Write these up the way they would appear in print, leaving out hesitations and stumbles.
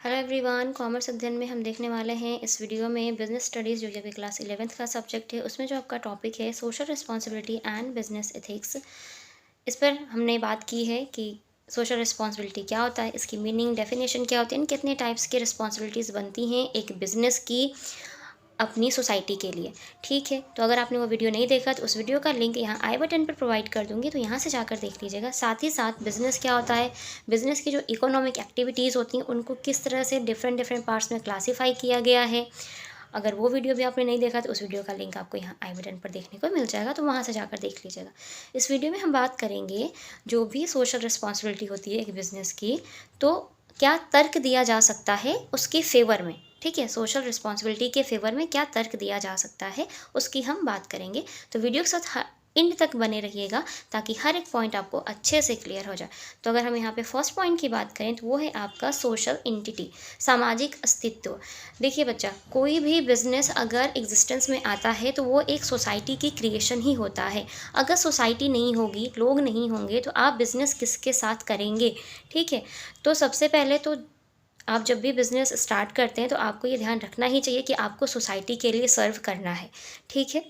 Hello everyone, commerce अध्ययन में हम देखने वाले हैं इस वीडियो में बिजनेस स्टडीज़ जो कि अभी क्लास 11th का सब्जेक्ट है। उसमें जो आपका टॉपिक है social responsibility and business ethics. इस पर हमने बात की है कि सोशल रिस्पॉन्सिबिलिटी क्या होता है, इसकी मीनिंग डेफिनेशन क्या होती है, कितने टाइप्स की रिस्पॉन्सिबिलिटीज़ बनती हैं एक बिज़नेस की अपनी सोसाइटी के लिए। ठीक है, तो अगर आपने वो वीडियो नहीं देखा तो उस वीडियो का लिंक यहाँ आई बटन पर प्रोवाइड कर दूँगी, तो यहाँ से जाकर देख लीजिएगा। साथ ही साथ बिज़नेस क्या होता है, बिज़नेस की जो इकोनॉमिक एक्टिविटीज़ होती हैं उनको किस तरह से डिफरेंट डिफरेंट पार्ट्स में क्लासीफाई किया गया है। अगर वो वीडियो भी आपने नहीं देखा तो उस वीडियो का लिंक आपको यहाँ आई बटन पर देखने को मिल जाएगा, तो वहाँ से जाकर देख लीजिएगा। इस वीडियो में हम बात करेंगे जो भी सोशल रिस्पॉन्सिबिलिटी होती है एक बिज़नेस की, तो क्या तर्क दिया जा सकता है उसके फेवर में। ठीक है, सोशल रिस्पॉन्सिबिलिटी के फेवर में क्या तर्क दिया जा सकता है उसकी हम बात करेंगे। तो वीडियो के साथ एंड तक बने रहिएगा ताकि हर एक पॉइंट आपको अच्छे से क्लियर हो जाए। तो अगर हम यहाँ पे फर्स्ट पॉइंट की बात करें तो वो है आपका सोशल एंटिटी, सामाजिक अस्तित्व। देखिए बच्चा, कोई भी बिजनेस अगर एग्जिस्टेंस में आता है तो वो एक सोसाइटी की क्रिएशन ही होता है। अगर सोसाइटी नहीं होगी, लोग नहीं होंगे, तो आप बिज़नेस किसके साथ करेंगे। ठीक है, तो सबसे पहले तो आप जब भी बिज़नेस स्टार्ट करते हैं तो आपको ये ध्यान रखना ही चाहिए कि आपको सोसाइटी के लिए सर्व करना है। ठीक है,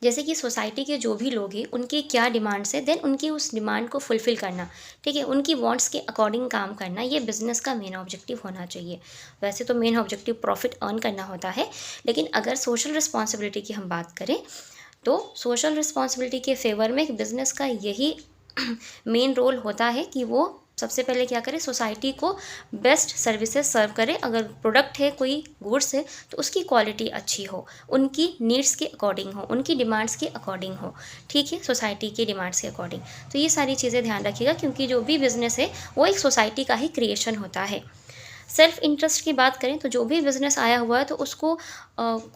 जैसे कि सोसाइटी के जो भी लोग हैं उनकी क्या डिमांड्स है, देन उनकी उस डिमांड को फुलफ़िल करना। ठीक है, उनकी वांट्स के अकॉर्डिंग काम करना, ये बिज़नेस का मेन ऑब्जेक्टिव होना चाहिए। वैसे तो मेन ऑब्जेक्टिव प्रॉफिट अर्न करना होता है, लेकिन अगर सोशल रिस्पॉन्सिबिलिटी की हम बात करें तो सोशल रिस्पॉन्सिबिलिटी के फेवर में एक बिज़नेस का यही मेन रोल होता है कि वो सबसे पहले क्या करे, सोसाइटी को बेस्ट सर्विसेज सर्व करे। अगर प्रोडक्ट है, कोई गुड्स है, तो उसकी क्वालिटी अच्छी हो, उनकी नीड्स के अकॉर्डिंग हो, उनकी डिमांड्स के अकॉर्डिंग हो। ठीक है, सोसाइटी की डिमांड्स के अकॉर्डिंग। तो ये सारी चीज़ें ध्यान रखिएगा, क्योंकि जो भी बिज़नेस है वो एक सोसाइटी का ही क्रिएशन होता है। सेल्फ इंटरेस्ट की बात करें तो जो भी बिज़नेस आया हुआ है तो उसको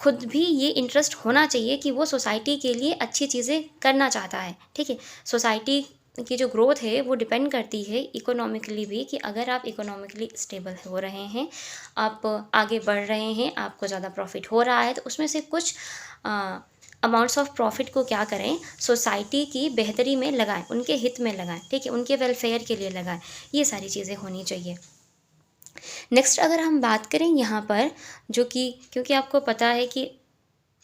खुद भी ये इंटरेस्ट होना चाहिए कि वो सोसाइटी के लिए अच्छी चीज़ें करना चाहता है। ठीक है, सोसाइटी की जो ग्रोथ है वो डिपेंड करती है इकोनॉमिकली भी, कि अगर आप इकोनॉमिकली स्टेबल हो रहे हैं, आप आगे बढ़ रहे हैं, आपको ज़्यादा प्रॉफिट हो रहा है, तो उसमें से कुछ अमाउंट्स ऑफ प्रॉफिट को क्या करें, सोसाइटी की बेहतरी में लगाएं, उनके हित में लगाएं। ठीक है, उनके वेलफेयर के लिए लगाएं। ये सारी चीज़ें होनी चाहिए। नेक्स्ट अगर हम बात करें यहाँ पर, जो कि क्योंकि आपको पता है कि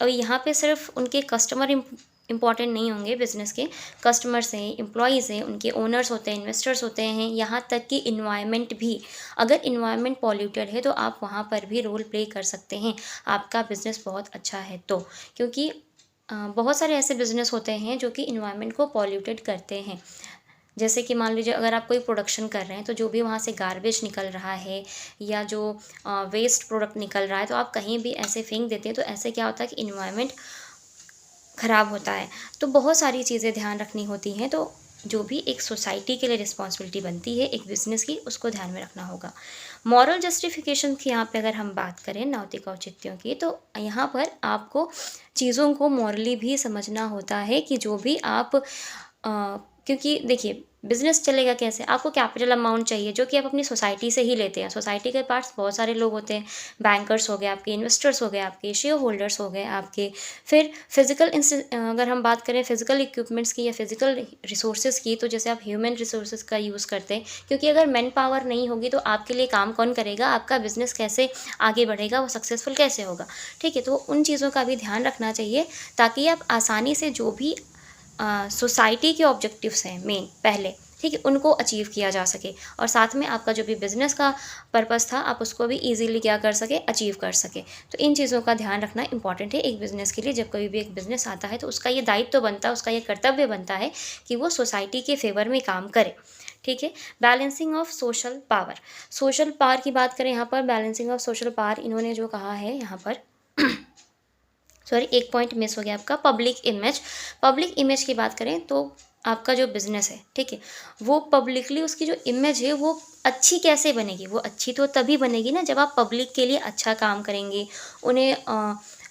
अब यहाँ पे सिर्फ उनके कस्टमर इम्पॉर्टेंट नहीं होंगे, बिजनेस के कस्टमर्स हैं, एम्प्लॉयज़ हैं, उनके ओनर्स होते हैं, इन्वेस्टर्स होते हैं, यहाँ तक कि इन्वायरमेंट भी। अगर इन्वायरमेंट पॉल्यूटेड है तो आप वहाँ पर भी रोल प्ले कर सकते हैं, आपका बिज़नेस बहुत अच्छा है तो। क्योंकि बहुत सारे ऐसे बिज़नेस होते हैं जो कि इन्वायरमेंट को पॉल्यूटेड करते हैं। जैसे कि मान लीजिए अगर आप कोई प्रोडक्शन कर रहे हैं तो जो भी वहाँ से गार्बेज निकल रहा है या जो वेस्ट प्रोडक्ट निकल रहा है, तो आप कहीं भी ऐसे फेंक देते हैं, तो ऐसे क्या होता है कि इन्वायरमेंट ख़राब होता है। तो बहुत सारी चीज़ें ध्यान रखनी होती हैं। तो जो भी एक सोसाइटी के लिए रिस्पॉन्सिबिलिटी बनती है एक बिज़नेस की, उसको ध्यान में रखना होगा। मॉरल जस्टिफिकेशन की यहाँ पे अगर हम बात करें, नैतिक औचित्यों की, तो यहाँ पर आपको चीज़ों को मॉरली भी समझना होता है कि जो भी आप क्योंकि देखिए बिज़नेस चलेगा कैसे, आपको कैपिटल अमाउंट चाहिए जो कि आप अपनी सोसाइटी से ही लेते हैं। सोसाइटी के पास बहुत सारे लोग होते हैं, बैंकर्स हो गए आपके, इन्वेस्टर्स हो गए आपके, शेयर होल्डर्स हो गए आपके। फिर फिजिकल अगर हम बात करें फिजिकल इक्विपमेंट्स की या फिजिकल रिसोर्सेज की, तो जैसे आप ह्यूमन रिसोर्सेज का यूज़ करते हैं, क्योंकि अगर मैन पावर नहीं होगी तो आपके लिए काम कौन करेगा, आपका बिज़नेस कैसे आगे बढ़ेगा, वो सक्सेसफुल कैसे होगा। ठीक है, तो उन चीज़ों का भी ध्यान रखना चाहिए ताकि आप आसानी से जो भी सोसाइटी के ऑब्जेक्टिव्स हैं मेन पहले, ठीक है, उनको अचीव किया जा सके, और साथ में आपका जो भी बिज़नेस का पर्पस था आप उसको भी इजीली क्या कर सके, अचीव कर सके। तो इन चीज़ों का ध्यान रखना इंपॉर्टेंट है एक बिज़नेस के लिए। जब कभी भी एक बिज़नेस आता है तो उसका ये दायित्व तो बनता है, उसका ये कर्तव्य बनता है कि वो सोसाइटी के फेवर में काम करे। ठीक है, balancing of social power. Social power की बात करें यहाँ पर, बैलेंसिंग ऑफ सोशल पावर इन्होंने जो कहा है यहाँ पर सॉरी, एक पॉइंट मिस हो गया आपका, पब्लिक इमेज। पब्लिक इमेज की बात करें तो आपका जो बिज़नेस है, ठीक है, वो पब्लिकली उसकी जो इमेज है वो अच्छी कैसे बनेगी, वो अच्छी तो तभी बनेगी ना जब आप पब्लिक के लिए अच्छा काम करेंगे, उन्हें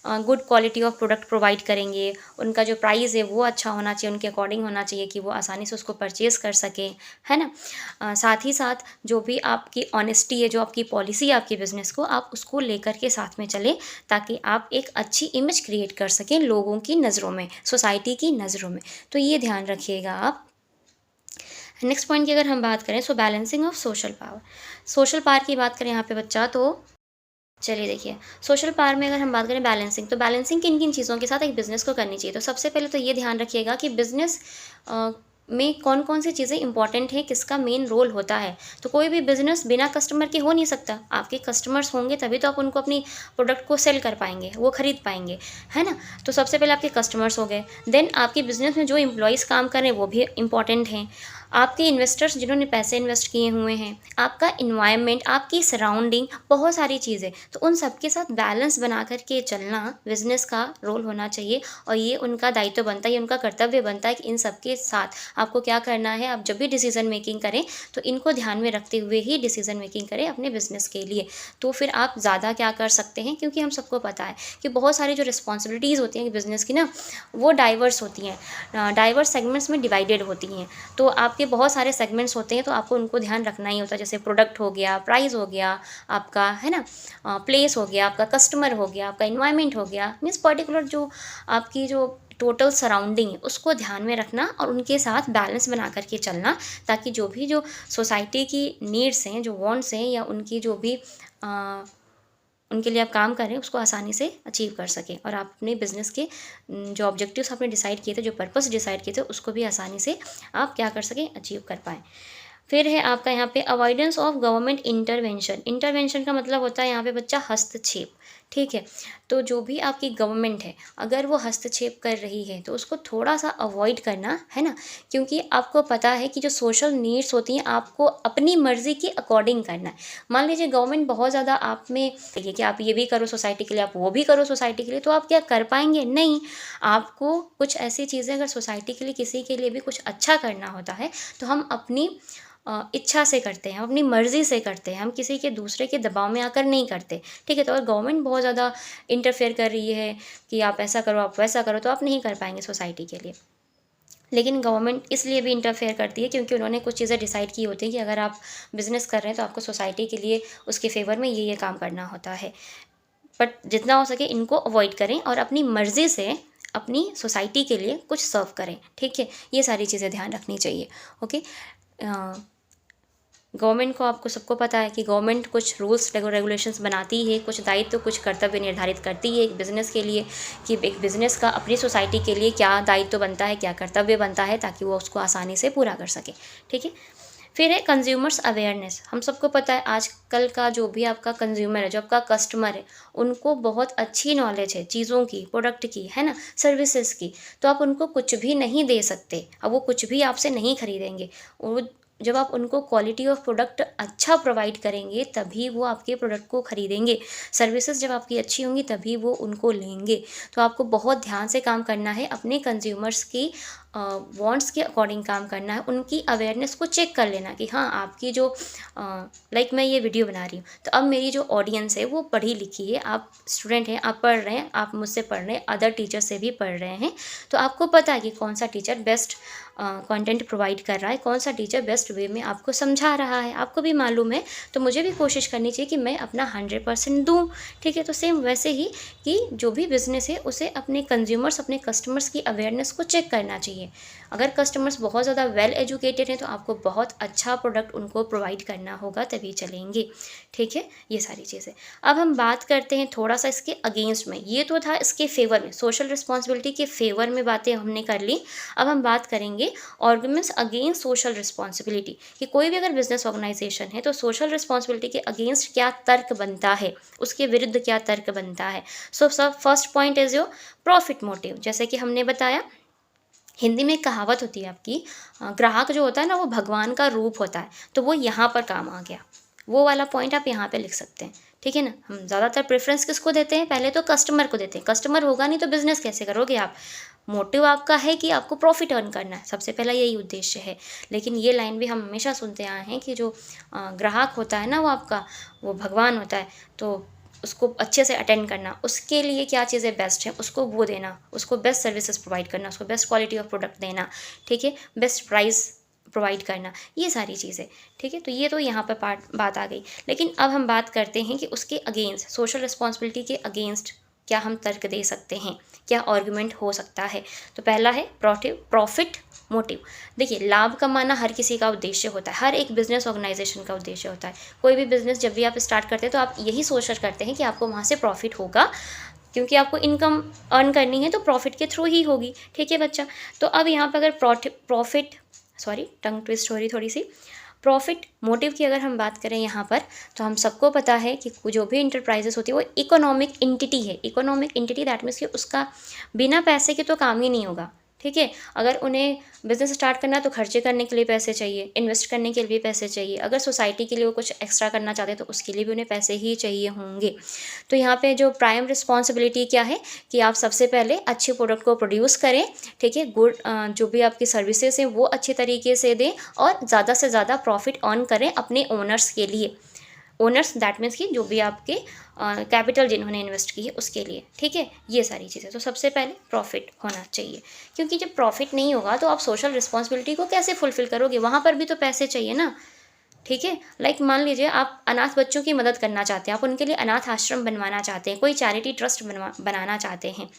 good quality of product provide करेंगे, उनका जो प्राइस है वो अच्छा होना चाहिए, उनके अकॉर्डिंग होना चाहिए कि वो आसानी से उसको परचेज़ कर सकें, है ना। साथ ही साथ जो भी आपकी ऑनेस्टी है, जो आपकी पॉलिसी है आपके बिज़नेस को, आप उसको लेकर के साथ में चलें ताकि आप एक अच्छी इमेज क्रिएट कर सकें लोगों की नज़रों में, सोसाइटी की नज़रों में। तो ये ध्यान रखिएगा आप। नेक्स्ट पॉइंट की अगर हम बात करें, so balancing of social power. Social power की बात करें यहाँ पे बच्चा, तो चलिए देखिए, सोशल पावर में अगर हम बात करें बैलेंसिंग, तो बैलेंसिंग किन किन चीज़ों के साथ एक बिज़नेस को करनी चाहिए। तो सबसे पहले तो ये ध्यान रखिएगा कि बिज़नेस में कौन कौन सी चीज़ें इंपॉर्टेंट हैं, किसका मेन रोल होता है। तो कोई भी बिज़नेस बिना कस्टमर के हो नहीं सकता। आपके कस्टमर्स होंगे तभी तो आप उनको अपनी प्रोडक्ट को सेल कर पाएंगे, वो खरीद पाएंगे, है ना। तो सबसे पहले आपके कस्टमर्स हो गए, देन आपके बिज़नेस में जो एम्प्लॉयज़ काम कर रहे हैं वो भी इंपॉर्टेंट हैं, आपके इन्वेस्टर्स जिन्होंने पैसे इन्वेस्ट किए हुए हैं, आपका इन्वायरमेंट, आपकी सराउंडिंग, बहुत सारी चीज़ें। तो उन सब के साथ बैलेंस बना कर के चलना बिज़नेस का रोल होना चाहिए, और ये उनका दायित्व बनता है, ये उनका कर्तव्य बनता है कि इन सब के साथ आपको क्या करना है। आप जब भी डिसीज़न मेकिंग करें तो इनको ध्यान में रखते हुए ही डिसीज़न मेकिंग करें अपने बिज़नेस के लिए। तो फिर आप ज़्यादा क्या कर सकते हैं, क्योंकि हम सबको पता है कि बहुत सारी जो रिस्पॉन्सिबिलिटीज़ होती हैं बिज़नेस की ना, वो डाइवर्स होती हैं, डाइवर्स सेगमेंट्स में डिवाइडेड होती हैं। तो आपके बहुत सारे सेगमेंट्स होते हैं, तो आपको उनको ध्यान रखना ही होता है। जैसे प्रोडक्ट हो गया, प्राइस हो गया आपका, है ना, प्लेस हो गया आपका, कस्टमर हो गया आपका, इन्वायरमेंट हो गया, मीन्स पर्टिकुलर जो आपकी जो टोटल सराउंडिंग है उसको ध्यान में रखना और उनके साथ बैलेंस बना करके चलना, ताकि जो भी जो सोसाइटी की नीड्स हैं, जो वांट्स हैं, या उनकी जो भी उनके लिए आप काम कर रहे हैं उसको आसानी से अचीव कर सकें, और आप अपने बिज़नेस के जो ऑब्जेक्टिव्स आपने डिसाइड किए थे, जो पर्पस डिसाइड किए थे, उसको भी आसानी से आप क्या कर सकें, अचीव कर पाएँ। फिर है आपका यहाँ पे avoidance of government intervention. Intervention का मतलब होता है यहाँ पे बच्चा हस्तक्षेप, ठीक है। तो जो भी आपकी गवर्नमेंट है, अगर वो हस्तक्षेप कर रही है तो उसको थोड़ा सा अवॉइड करना, है ना, क्योंकि आपको पता है कि जो सोशल नीड्स होती हैं आपको अपनी मर्ज़ी के अकॉर्डिंग करना है। मान लीजिए गवर्नमेंट बहुत ज़्यादा आप में ये कि आप ये भी करो सोसाइटी के लिए, आप वो भी करो सोसाइटी के लिए, तो आप क्या कर पाएंगे? नहीं। आपको कुछ ऐसी चीज़ें अगर सोसाइटी के लिए, किसी के लिए भी कुछ अच्छा करना होता है, तो हम अपनी इच्छा से करते हैं, हम अपनी मर्ज़ी से करते हैं, हम किसी के दूसरे के दबाव में आकर नहीं करते, ठीक है। तो अगर गवर्नमेंट बहुत ज़्यादा इंटरफेयर कर रही है कि आप ऐसा करो, आप वैसा करो, तो आप नहीं कर पाएंगे सोसाइटी के लिए। लेकिन गवर्नमेंट इसलिए भी इंटरफेयर करती है क्योंकि उन्होंने कुछ चीज़ें डिसाइड की होती हैं कि अगर आप बिज़नेस कर रहे हैं तो आपको सोसाइटी के लिए उसके फेवर में ये काम करना होता है। बट जितना हो सके इनको अवॉइड करें और अपनी मर्ज़ी से अपनी सोसाइटी के लिए कुछ सर्व करें, ठीक है। ये सारी चीज़ें ध्यान रखनी चाहिए, ओके। गवर्नमेंट को, आपको सबको पता है कि गवर्नमेंट कुछ रूल्स रेगुलेशंस बनाती है, कुछ दायित्व, कुछ कर्तव्य निर्धारित करती है एक बिज़नेस के लिए, कि एक बिज़नेस का अपनी सोसाइटी के लिए क्या दायित्व बनता है, क्या कर्तव्य बनता है, ताकि वो उसको आसानी से पूरा कर सके, ठीक है। फिर है कंज्यूमर्स अवेयरनेस। हम सबको पता है आजकल का जो भी आपका कंज्यूमर है, जो आपका कस्टमर है, उनको बहुत अच्छी नॉलेज है चीज़ों की, प्रोडक्ट की, है ना, सर्विसेज की। तो आप उनको कुछ भी नहीं दे सकते, अब वो कुछ भी आपसे नहीं खरीदेंगे। वो जब आप उनको क्वालिटी ऑफ प्रोडक्ट अच्छा प्रोवाइड करेंगे तभी वो आपके प्रोडक्ट को खरीदेंगे। सर्विसेज जब आपकी अच्छी होंगी तभी वो उनको लेंगे। तो आपको बहुत ध्यान से काम करना है, अपने कंज्यूमर्स की वांट्स के अकॉर्डिंग काम करना है, उनकी अवेयरनेस को चेक कर लेना कि हाँ आपकी जो लाइक मैं ये वीडियो बना रही हूँ तो अब मेरी जो ऑडियंस है वो पढ़ी लिखी है, आप स्टूडेंट हैं, आप पढ़ रहे हैं, आप मुझसे पढ़ रहे हैं, अदर टीचर से भी पढ़ रहे हैं। तो आपको पता है कि कौन सा टीचर बेस्ट कंटेंट प्रोवाइड कर रहा है, कौन सा टीचर बेस्ट वे में आपको समझा रहा है, आपको भी मालूम है। तो मुझे भी कोशिश करनी चाहिए कि मैं अपना 100% दूँ, ठीक है। तो सेम वैसे ही कि जो भी बिज़नेस है उसे अपने कंज्यूमर्स, अपने कस्टमर्स की अवेयरनेस को चेक करना चाहिए। अगर कस्टमर्स बहुत ज़्यादा वेल एजुकेटेड हैं तो आपको बहुत अच्छा प्रोडक्ट उनको प्रोवाइड करना होगा, तभी चलेंगे, ठीक है। ये सारी चीज़ें। अब हम बात करते हैं थोड़ा सा इसके अगेंस्ट में। ये तो था इसके फेवर में, सोशल रिस्पॉन्सिबिलिटी के फेवर में बातें हमने कर ली। अब हम बात करेंगे आर्गुमेंट्स अगेंस्ट सोशल रिस्पॉन्सिबिलिटी, कि कोई भी अगर बिजनेस ऑर्गेनाइजेशन है तो सोशल रिस्पॉन्सिबिलिटी के अगेंस्ट क्या तर्क बनता है, उसके विरुद्ध क्या तर्क बनता है। सो सब first point is your profit motive. जैसे कि हमने बताया, हिंदी में एक कहावत होती है आपकी, ग्राहक जो होता है ना वो भगवान का रूप होता है, तो वो यहाँ पर काम आ गया। वो वाला पॉइंट आप यहाँ पे लिख सकते हैं, ठीक है ना। हम ज़्यादातर प्रेफरेंस किसको देते हैं, पहले तो कस्टमर को देते हैं। कस्टमर होगा नहीं तो बिज़नेस कैसे करोगे आप। मोटिव आपका है कि आपको प्रॉफिट अर्न करना है, सबसे पहला यही उद्देश्य है। लेकिन ये लाइन भी हम हमेशा सुनते आए हैं कि जो ग्राहक होता है ना वो आपका, वो भगवान होता है, तो उसको अच्छे से अटेंड करना, उसके लिए क्या चीज़ें बेस्ट हैं उसको वो देना, उसको बेस्ट सर्विसेज प्रोवाइड करना, उसको बेस्ट क्वालिटी ऑफ प्रोडक्ट देना, ठीक है, बेस्ट प्राइस प्रोवाइड करना, ये सारी चीज़ें, ठीक है। तो ये तो यहाँ पर बात आ गई। लेकिन अब हम बात करते हैं कि उसके अगेंस्ट, सोशल रिस्पॉन्सिबिलिटी के अगेंस्ट क्या हम तर्क दे सकते हैं, क्या आर्गुमेंट हो सकता है। तो पहला है प्रॉफिट मोटिव। देखिए, लाभ कमाना हर किसी का उद्देश्य होता है, हर एक बिजनेस ऑर्गेनाइजेशन का उद्देश्य होता है। कोई भी बिजनेस जब भी आप स्टार्ट करते हैं तो आप यही सोच कर करते हैं कि आपको वहाँ से प्रॉफिट होगा, क्योंकि आपको इनकम अर्न करनी है तो प्रॉफिट के थ्रू ही होगी। ठीक है बच्चा। तो अब यहाँ पर अगर टंग ट्विस्ट हो रही थोड़ी सी। प्रॉफिट मोटिव की अगर हम बात करें यहाँ पर, तो हम सबको पता है कि जो भी इंटरप्राइजेस होती है वो इकोनॉमिक एंटिटी है। इकोनॉमिक एंटिटी दैट मीन्स कि उसका बिना पैसे के तो काम ही नहीं होगा। ठीक है। अगर उन्हें बिजनेस स्टार्ट करना है तो खर्चे करने के लिए पैसे चाहिए, इन्वेस्ट करने के लिए भी पैसे चाहिए, अगर सोसाइटी के लिए वो कुछ एक्स्ट्रा करना चाहते हैं तो उसके लिए भी उन्हें पैसे ही चाहिए होंगे। तो यहाँ पे जो प्राइम रिस्पॉन्सिबिलिटी क्या है कि आप सबसे पहले अच्छे प्रोडक्ट को प्रोड्यूस करें। ठीक है। जो भी आपकी सर्विसेज हैं वो अच्छे तरीके से दें और ज़्यादा से ज़्यादा प्रॉफिट अर्न करें अपने ओनर्स के लिए। ओनर्स दैट मीन्स कि जो भी आपके कैपिटल जिन्होंने इन्वेस्ट की है उसके लिए। ठीक है। ये सारी चीज़ें, तो सबसे पहले प्रॉफिट होना चाहिए, क्योंकि जब प्रॉफिट नहीं होगा तो आप सोशल रिस्पॉन्सिबिलिटी को कैसे फुलफिल करोगे, वहाँ पर भी तो पैसे चाहिए ना। ठीक है। लाइक मान लीजिए आप अनाथ बच्चों की मदद करना चाहते हैं, आप उनके लिए अनाथ आश्रम बनवाना चाहते हैं, कोई चैरिटी ट्रस्ट बनाना चाहते हैं,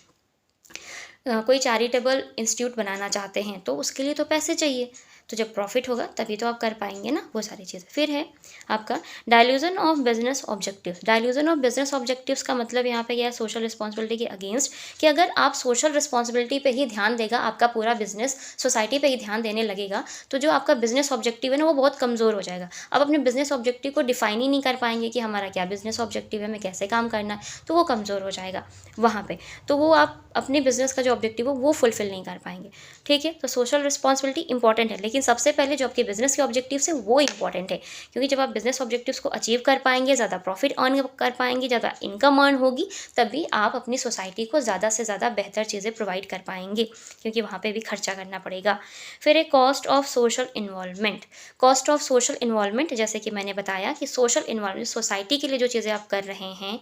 कोई चैरिटेबल इंस्टीट्यूट बनाना चाहते हैं, तो उसके लिए तो पैसे चाहिए। तो जब प्रॉफिट होगा तभी तो आप कर पाएंगे ना वो सारी चीज़ें। फिर है आपका dilution of business objectives. Dilution of business objectives का मतलब यहाँ पे यह है सोशल रिस्पॉन्सिबिलिटी के अगेंस्ट, कि अगर आप सोशल रिस्पॉन्सिबिलिटी पे ही ध्यान देगा आपका पूरा बिजनेस, सोसाइटी पे ही ध्यान देने लगेगा, तो जो आपका बिजनेस ऑब्जेक्टिव है ना वो बहुत कमज़ोर हो जाएगा। आप अपने बिजनेस ऑब्जेक्टिव को डिफाइन ही नहीं कर पाएंगे कि हमारा क्या बिजनेस ऑब्जेक्टिव है, हमें कैसे काम करना है, तो वो कमज़ोर हो जाएगा वहाँ पे। तो वो आप अपने बिजनेस का जो ऑब्जेक्टिव हो वो फुलफिल नहीं कर पाएंगे। ठीक है। तो सोशल रिस्पॉन्सिबिलिटी इंपॉर्टेंट है, लेकिन सबसे पहले जो आपके बिजनेस के ऑब्जेक्टिव्स है वो इंपॉर्टेंट है, क्योंकि जब आप बिजनेस ऑब्जेक्टिव्स को अचीव कर पाएंगे, ज़्यादा प्रॉफिट अर्न कर पाएंगे, ज़्यादा इनकम अर्न होगी, तभी आप अपनी सोसाइटी को ज़्यादा से ज़्यादा बेहतर चीज़ें प्रोवाइड कर पाएंगे, क्योंकि वहाँ पे भी खर्चा करना पड़ेगा। फिर एक cost of social involvement. Cost of social involvement, जैसे कि मैंने बताया कि सोशल इन्वॉल्वमेंट, सोसाइटी के लिए जो चीज़ें आप कर रहे हैं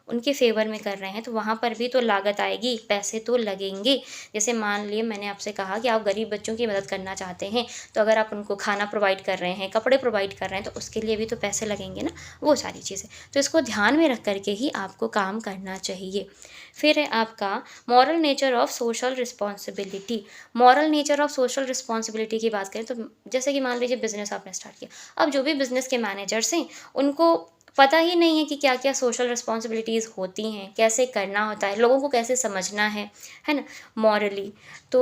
उनके फेवर में कर रहे हैं, तो वहाँ पर भी तो लागत आएगी, पैसे तो लगेंगे। जैसे मान लिए मैंने आपसे कहा कि आप गरीब बच्चों की मदद करना चाहते हैं, तो अगर आप उनको खाना प्रोवाइड कर रहे हैं, कपड़े प्रोवाइड कर रहे हैं, तो उसके लिए भी तो पैसे लगेंगे ना, वो सारी चीज़ें। तो इसको ध्यान में रख करके ही आपको काम करना चाहिए। फिर है आपका moral nature of social responsibility. Moral nature of social responsibility की बात करें तो जैसे कि मान लीजिए बिजनेस आपने स्टार्ट किया, अब जो भी बिजनेस के मैनेजर्स हैं उनको पता ही नहीं है कि क्या क्या सोशल रिस्पॉन्सिबिलिटीज़ होती हैं, कैसे करना होता है, लोगों को कैसे समझना है ना, मॉरली। तो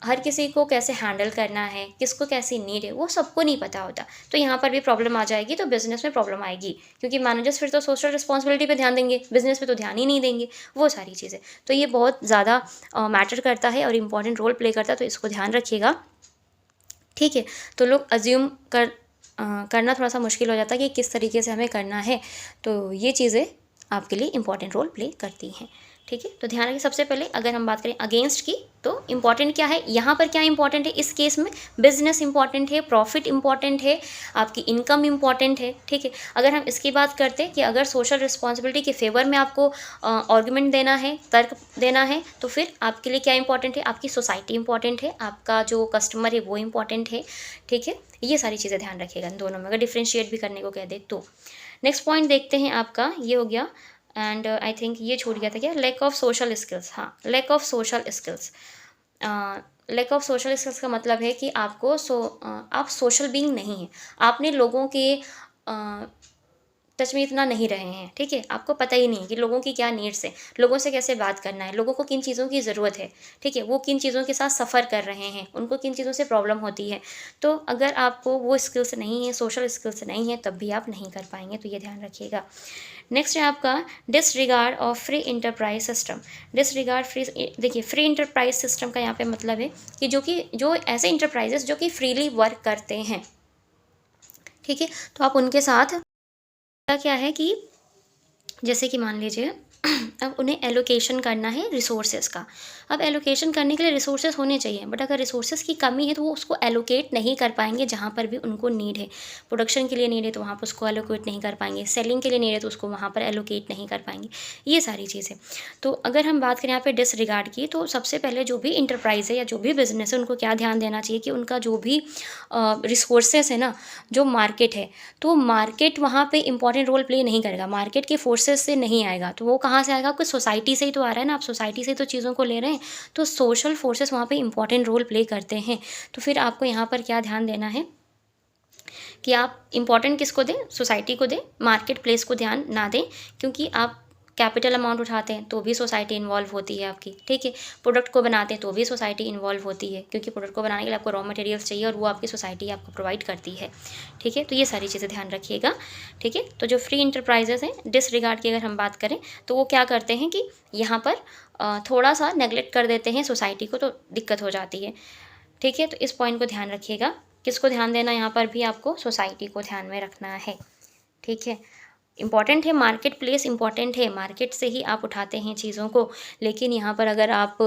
हर किसी को कैसे हैंडल करना है, किसको कैसी नीड है, वो सबको नहीं पता होता। तो यहाँ पर भी प्रॉब्लम आ जाएगी, तो बिज़नेस में प्रॉब्लम आएगी, क्योंकि मैनेजर्स फिर तो सोशल रिस्पॉन्सिबिलिटी पे ध्यान देंगे, बिज़नेस पे तो ध्यान ही नहीं देंगे, वो सारी चीज़ें। तो ये बहुत ज़्यादा मैटर करता है और इम्पॉर्टेंट रोल प्ले करता है, तो इसको ध्यान रखिएगा। ठीक है। तो लोग अज्यूम करना थोड़ा सा मुश्किल हो जाता है कि किस तरीके से हमें करना है, तो ये चीज़ें आपके लिए इंपॉर्टेंट रोल प्ले करती हैं। ठीक है। तो ध्यान रखिए, सबसे पहले अगर हम बात करें अगेंस्ट की, तो इम्पॉर्टेंट क्या है यहाँ पर, क्या इंपॉर्टेंट है इस केस में, बिजनेस इंपॉर्टेंट है, प्रॉफिट इंपॉर्टेंट है, आपकी इनकम इंपॉर्टेंट है। ठीक है। अगर हम इसकी बात करते हैं कि अगर सोशल रिस्पॉन्सिबिलिटी के फेवर में आपको आर्गुमेंट देना है, तर्क देना है, तो फिर आपके लिए क्या इंपॉर्टेंट है, आपकी सोसाइटी इंपॉर्टेंट है, आपका जो कस्टमर है वो इंपॉर्टेंट है। ठीक है। ये सारी चीज़ें ध्यान रखिएगा इन दोनों में, अगर डिफ्रेंशिएट भी करने को कह दे तो। नेक्स्ट पॉइंट देखते हैं आपका, ये हो गया, एंड आई थिंक ये छूट गया था क्या, लैक ऑफ सोशल स्किल्स। हाँ, lack of social skills. Lack of social skills का मतलब है कि आपको आप सोशल बीइंग नहीं हैं, आपने लोगों के टच में इतना नहीं रहे हैं। ठीक है। आपको पता ही नहीं कि लोगों की क्या नीड्स है, लोगों से कैसे बात करना है, लोगों को किन चीज़ों की ज़रूरत है। ठीक है। वो किन चीज़ों के साथ सफ़र कर रहे हैं, उनको किन चीज़ों से प्रॉब्लम होती है। तो अगर आपको वो स्किल्स नहीं है, सोशल स्किल्स नहीं है, तब भी आप नहीं कर पाएंगे, तो ये ध्यान रखिएगा। नेक्स्ट है आपका disregard of free enterprise system. Disregard free, देखिए फ्री इंटरप्राइज सिस्टम का यहाँ पे मतलब है कि जो ऐसे इंटरप्राइजेस जो कि फ्रीली वर्क करते हैं, ठीक है, तो आप उनके साथ क्या है कि जैसे कि मान लीजिए अब उन्हें एलोकेशन करना है रिसोर्सेज का। अब एलोकेशन करने के लिए रिसोर्सेज होने चाहिए, बट अगर रिसोर्सेज की कमी है तो वो उसको एलोकेट नहीं कर पाएंगे जहाँ पर भी उनको नीड है। प्रोडक्शन के लिए नीड है तो वहाँ पर उसको एलोकेट नहीं कर पाएंगे, सेलिंग के लिए नीड है तो उसको वहाँ पर एलोकेट नहीं कर पाएंगे, ये सारी चीज़ें। तो अगर हम बात करें यहाँ पे डिसरिगार्ड की, तो सबसे पहले जो भी इंटरप्राइज है या जो भी बिजनेस है उनको क्या ध्यान देना चाहिए कि उनका जो भी रिसोर्सेज है ना, जो मार्केट है, तो मार्केट वहाँ पर इंपॉर्टेंट रोल प्ले नहीं करेगा, मार्केट के फोर्सेज से नहीं आएगा, तो वो कहाँ से आएगा? आपकी सोसाइटी से ही तो आ रहा है ना, आप सोसाइटी से ही तो चीज़ों को ले रहे हैं। तो सोशल फोर्सेस वहाँ पे इंपॉर्टेंट रोल प्ले करते हैं। तो फिर आपको यहाँ पर क्या ध्यान देना है कि आप इम्पोर्टेंट किसको दें? सोसाइटी को दें, मार्केट प्लेस को ध्यान ना दें, क्योंकि आप कैपिटल अमाउंट उठाते हैं तो भी सोसाइटी इन्वॉल्व होती है आपकी, ठीक है। प्रोडक्ट को बनाते हैं तो भी सोसाइटी इन्वॉल्व होती है, क्योंकि प्रोडक्ट को बनाने के लिए आपको रॉ मटेरियल्स चाहिए और वो आपकी सोसाइटी आपको प्रोवाइड करती है, ठीक है। तो ये सारी चीज़ें ध्यान रखिएगा, ठीक है। तो जो फ्री इंटरप्राइजेस हैं, डिसरिगार्ड की अगर हम बात करें तो वो क्या करते हैं कि यहाँ पर थोड़ा सा नेगलेक्ट कर देते हैं सोसाइटी को, तो दिक्कत हो जाती है, ठीक है। तो इस पॉइंट को ध्यान रखिएगा। किसको ध्यान देना, यहाँ पर भी आपको सोसाइटी को ध्यान में रखना है, ठीक है। इम्पॉर्टेंट है, मार्केट प्लेस इम्पॉर्टेंट है, मार्केट से ही आप उठाते हैं चीज़ों को, लेकिन यहाँ पर अगर आप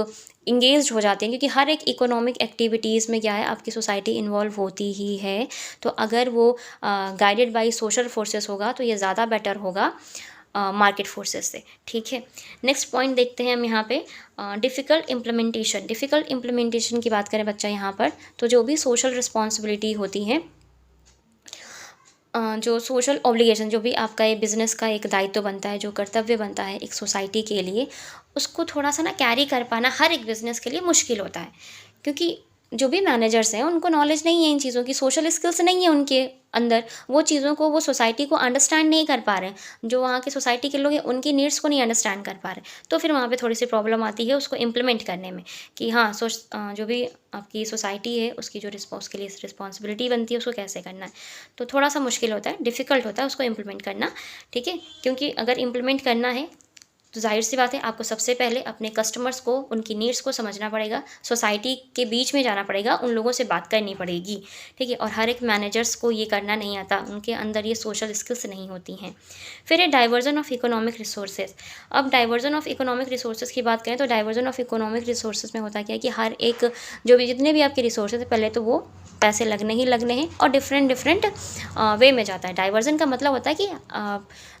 इंगेज हो जाते हैं, क्योंकि हर एक इकोनॉमिक एक्टिविटीज़ में क्या है, आपकी सोसाइटी इन्वॉल्व होती ही है। तो अगर वो गाइडेड बाय सोशल फोर्सेस होगा तो ये ज़्यादा बेटर होगा मार्केट फोर्सेस से, ठीक है। नेक्स्ट पॉइंट देखते हैं हम यहाँ पे, डिफ़िकल्ट इम्प्लीमेंटेशन की बात करें बच्चा यहाँ पर, तो जो भी सोशल रिस्पॉन्सिबिलिटी होती हैं, जो सोशल ऑब्लिगेशन, जो भी आपका ये बिज़नेस का एक दायित्व बनता है, जो कर्तव्य बनता है एक सोसाइटी के लिए, उसको थोड़ा सा ना कैरी कर पाना हर एक बिज़नेस के लिए मुश्किल होता है, क्योंकि जो भी मैनेजर्स हैं उनको नॉलेज नहीं है इन चीज़ों की, सोशल स्किल्स नहीं है उनके अंदर, वो चीज़ों को, वो सोसाइटी को अंडरस्टैंड नहीं कर पा रहे हैं, जो वहाँ की सोसाइटी के लोग हैं उनकी नीड्स को नहीं अंडरस्टैंड कर पा रहे, तो फिर वहाँ पे थोड़ी सी प्रॉब्लम आती है उसको इम्प्लीमेंट करने में, कि हाँ जो भी आपकी सोसाइटी है उसकी जो उसके लिए रिस्पॉन्सिबिलिटी बनती है उसको कैसे करना है, तो थोड़ा सा मुश्किल होता है, डिफ़िकल्ट होता है उसको इम्प्लीमेंट करना, ठीक है। क्योंकि अगर इम्प्लीमेंट करना है तो ज़ाहिर सी बात है आपको सबसे पहले अपने कस्टमर्स को, उनकी नीड्स को समझना पड़ेगा, सोसाइटी के बीच में जाना पड़ेगा, उन लोगों से बात करनी पड़ेगी, ठीक है। और हर एक मैनेजर्स को ये करना नहीं आता, उनके अंदर ये सोशल स्किल्स नहीं होती हैं। फिर है डाइवर्जन ऑफ इकोनॉमिक रिसोर्सेज। अब डाइवर्जन ऑफ इकोनॉमिक रिसोर्सेज की बात करें तो डाइवर्जन ऑफ इकोनॉमिक रिसोर्सेज में होता क्या है कि हर एक, जो भी जितने भी आपके रिसोर्सेज हैं, पहले तो वो पैसे लगने ही लगने हैं और डिफरेंट वे में जाता है। डाइवर्जन का मतलब होता है कि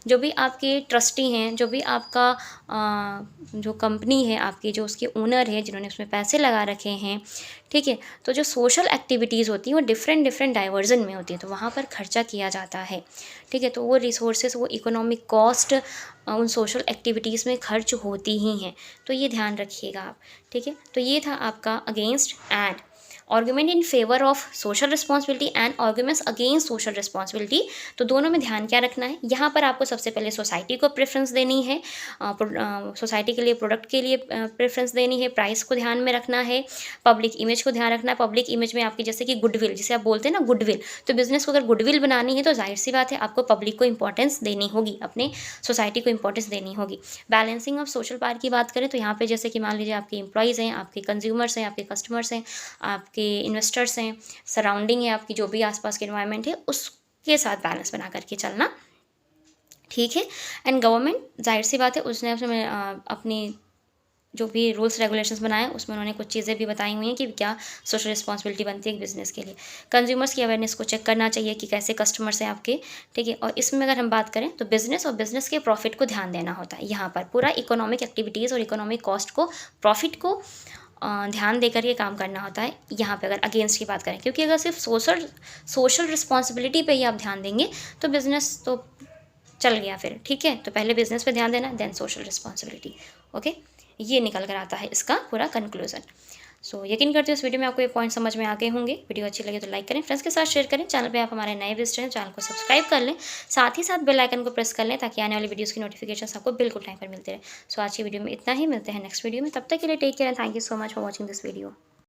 जो भी आपके ट्रस्टी हैं, जो भी आपका जो कंपनी है आपकी, जो उसके ओनर है, जिन्होंने उसमें पैसे लगा रखे हैं, ठीक है, तो जो सोशल एक्टिविटीज़ होती हैं वो डिफरेंट डाइवर्जन में होती है, तो वहाँ पर खर्चा किया जाता है, ठीक है। तो वो रिसोर्सेज, वो इकोनॉमिक कॉस्ट उन सोशल एक्टिविटीज़ में खर्च होती ही हैं, तो ये ध्यान रखिएगा आप, ठीक है। तो ये था आपका against and argument in favour of social responsibility and arguments against social responsibility. तो दोनों में ध्यान क्या रखना है, यहाँ पर आपको सबसे पहले सोसाइटी को प्रेफरेंस देनी है, सोसाइटी के लिए, प्रोडक्ट के लिए प्रेफरेंस देनी है, प्राइस को ध्यान में रखना है, पब्लिक इमेज को ध्यान रखना है। पब्लिक इमेज में आपकी जैसे कि गुडविल, जिसे आप बोलते हैं ना गुडविल, तो बिजनेस को अगर गुडविल बनानी है तो जाहिर सी बात है आपको पब्लिक को इंपॉर्टेंस देनी होगी, अपने सोसाइटी को इंपॉर्टेंस देनी होगी। बैलेंसिंग ऑफ सोशल पार्ट की बात करें तो यहाँ पे जैसे कि मान लीजिए आपके एम्प्लॉयज़ हैं, आपके कंज्यूमर्स हैं, आपके कस्टमर्स हैं, आपके इन्वेस्टर्स हैं, सराउंडिंग है आपकी, जो भी आसपास के एनवायरनमेंट है, उसके साथ बैलेंस बना करके चलना, ठीक है। एंड गवर्नमेंट, जाहिर सी बात है उसने अपनी जो भी रूल्स रेगुलेशंस बनाए उसमें उन्होंने कुछ चीज़ें भी बताई हुई हैं कि क्या सोशल रिस्पॉन्सिबिलिटी बनती है एक बिज़नेस के लिए। कंज्यूमर्स की अवेयरनेस को चेक करना चाहिए कि कैसे कस्टमर्स हैं आपके, ठीक है। और इसमें अगर हम बात करें तो बिज़नेस और बिज़नेस के प्रॉफिट को ध्यान देना होता है, यहाँ पर पूरा इकोनॉमिक एक्टिविटीज़ और इकोनॉमिक कॉस्ट को, प्रॉफिट को ध्यान देकर के काम करना होता है यहाँ पे, अगर अगेंस्ट की बात करें, क्योंकि अगर सिर्फ सोशल रिस्पॉन्सिबिलिटी पे ही आप ध्यान देंगे तो बिज़नेस तो चल गया फिर, ठीक है। तो पहले बिज़नेस पे ध्यान देना, देन सोशल रिस्पॉन्सिबिलिटी, ओके। ये निकल कर आता है इसका पूरा कंक्लूजन। सो यकीन करती हूँ इस वीडियो में आपको ये पॉइंट समझ में आ गए होंगे। वीडियो अच्छी लगे तो लाइक करें, फ्रेंड्स के साथ शेयर करें। चैनल पे आप हमारे नए विजिटर हैं, चैनल को सब्सक्राइब कर लें, साथ ही साथ बेल आइकन को प्रेस कर लें ताकि आने वाली वीडियोस की नोटिफिकेशन आपको बिल्कुल टाइम पर मिलते रहे। सो आज की वीडियो में इतना ही, मिलते हैं नेक्स्ट वीडियो में, तब तक के लिए take care and thank you so much for watching this video.